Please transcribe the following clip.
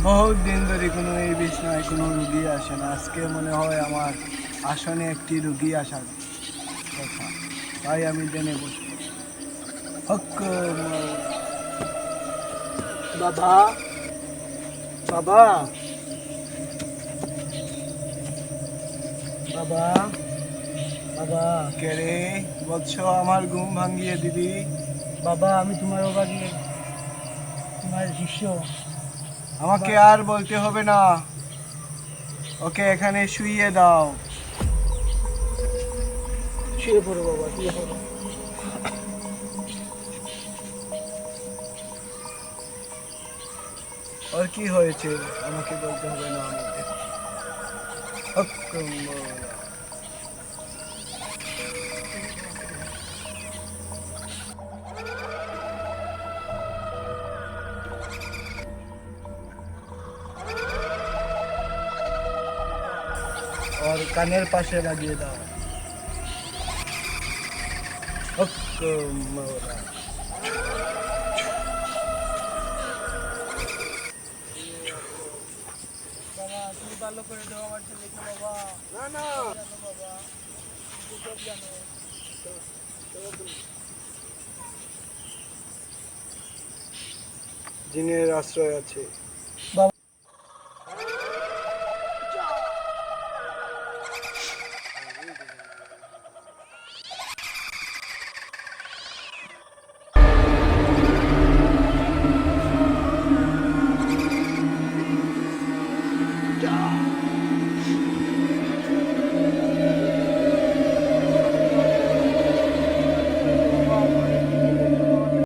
বহুত দিন ধরে কোনো এই বিছনায় কোনো রুগী আসে না। আজকে মনে হয় আমার আসনে একটি রুগী আসার কথা। তাই আমি জেনে বসবো। হক্ক মাওলা। বাবা, বাবা, বাবা, বাবা, কে রে বৎস, আমার ঘুম ভাঙিয়ে দিবি? বাবা, আমি তোমার অবাগিয়ে তোমার শিষ্য। আমাকে আর বলতে হবে না, ওকে এখানে শুইয়ে দাও। শুয়ে পড়ো বাবা, শুয়ে পড়ো। ওর কি হয়েছে আমাকে বলতে হবে না, আমি দেখছি। হক্ক মাওলা। ওর কানের পাশে লাগিয়ে দাও। হক্ক মাওলা। বাবা, তুমি ভালো করে দাও আমার ছেলেকে বাবা। না না, জানো বাবা, তুমি সব জানো। জিনের আশ্রয় আছে।